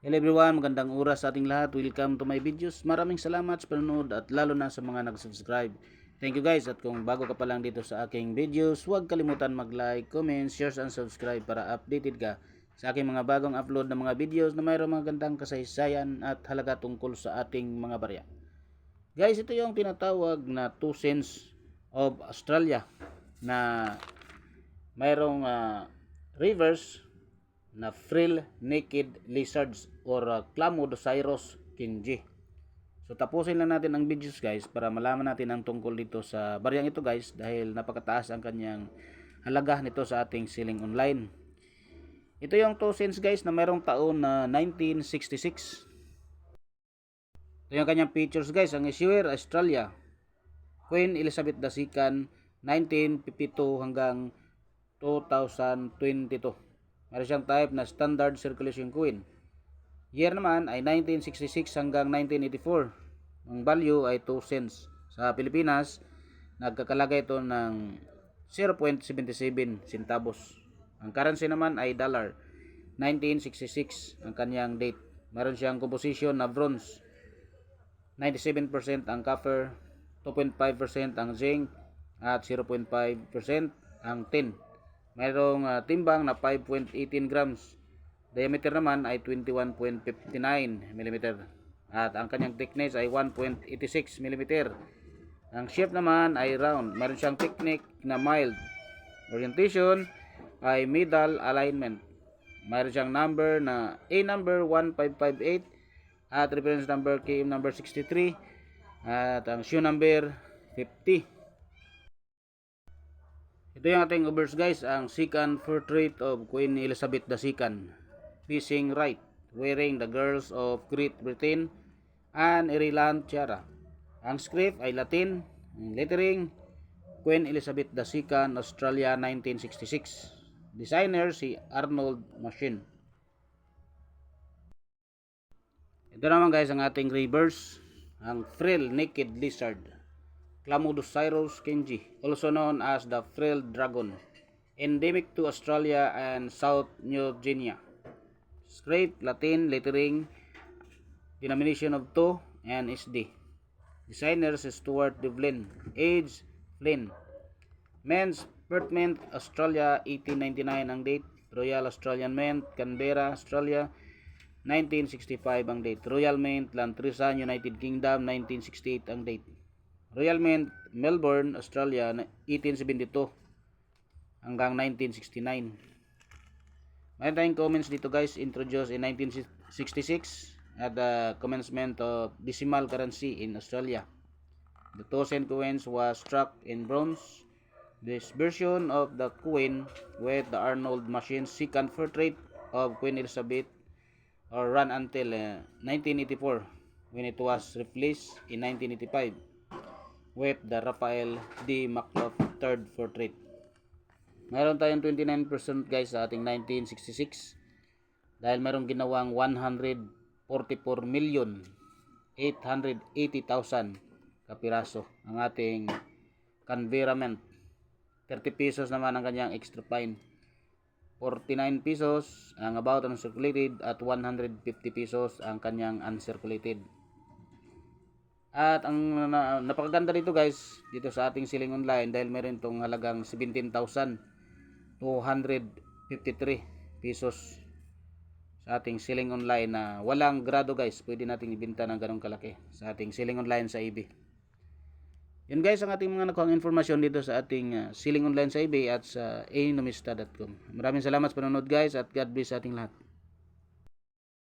Hello everyone, magandang oras sa ating lahat. Welcome to my videos. Maraming salamat sa panonood at lalo na sa mga nag-subscribe. Thank you guys, at kung bago ka pa lang dito sa aking videos, huwag kalimutan mag-like, comment, share and subscribe para updated ka sa aking mga bagong upload na mga videos na mayroong mga gandang kasaysayan at halaga tungkol sa ating mga barya. Guys, ito yung tinatawag na 2 cents of Australia na mayroong reverse na frill-naked lizards or Chlamydosaurus kinji. So tapusin lang natin ang videos guys para malaman natin ang tungkol dito sa baryang ito guys, dahil napakataas ang kanyang halaga nito sa ating selling online. Ito yung 2 cents guys na mayroong taon na 1966. Ito yung kanyang features guys. Ang issuer Australia, Queen Elizabeth II, 1952 hanggang 2022. Meron siyang type na standard circulation coin. Year naman ay 1966 hanggang 1984. Ang value ay 2 cents. Sa Pilipinas, nagkakalaga ito ng 0.77 centavos. Ang currency naman ay dollar. 1966 ang kanyang date. Meron siyang composition na bronze. 97% ang copper, 2.5% ang zinc, at 0.5% ang tin. Mayroong timbang na 5.18 grams. Diameter naman ay 21.59 mm. At ang kanyang thickness ay 1.86 mm. Ang shape naman ay round. Mayroon siyang technique na mild. Orientation ay middle alignment. Mayroon siyang number na A number 1558 at reference number KM number 63 at ang shoe number 50. Ito yung ating obverse guys, ang second portrait of Queen Elizabeth II. Facing right, wearing the girls of Great Britain and Ireland tiara. Ang script ay Latin, lettering Queen Elizabeth II, Australia, 1966. Designer si Arnold Machine. Ito naman guys ang ating reverse, ang frill naked lizard, Chlamydosaurus kinji, also known as the frill dragon, endemic to Australia and South New Guinea. Script Latin, lettering, denomination of 2 and SD. Designers Stuart Devlin. Age Flynn. Men's birth month Australia 1899 ang date. Royal Australian Mint Canberra Australia 1965 ang date. Royal Mint Lantrisa United Kingdom 1968 ang date. Royal Mint Melbourne Australia 1872 hanggang 1969. Mayroon tayong comments dito guys. Introduced in 1966 at the commencement of decimal currency in Australia. The 2 cent coins was struck in bronze. This version of the coin with the Arnold Machine second portrait of Queen Elizabeth or run until 1984 when it was replaced in 1985 with the Raphael D. Macloff third portrait. Mayroon tayong 29% guys sa ating 1966 dahil mayroong ginawang 144,880,000 kapiraso ang ating Canberra Mint. 30 pesos naman ang kanyang extra fine. 49 pesos ang about uncirculated at 150 pesos ang kanyang uncirculated. At ang napakaganda dito guys, dito sa ating selling online dahil meron itong halagang 17,253 pesos sa ating selling online na walang grado guys. Pwede nating ibenta ng ganong kalaki sa ating selling online sa eBay. Yun guys ang ating mga nakuhang informasyon dito sa ating selling online sa eBay at sa anomista.com. Maraming salamat sa panonood guys at God bless sa ating lahat.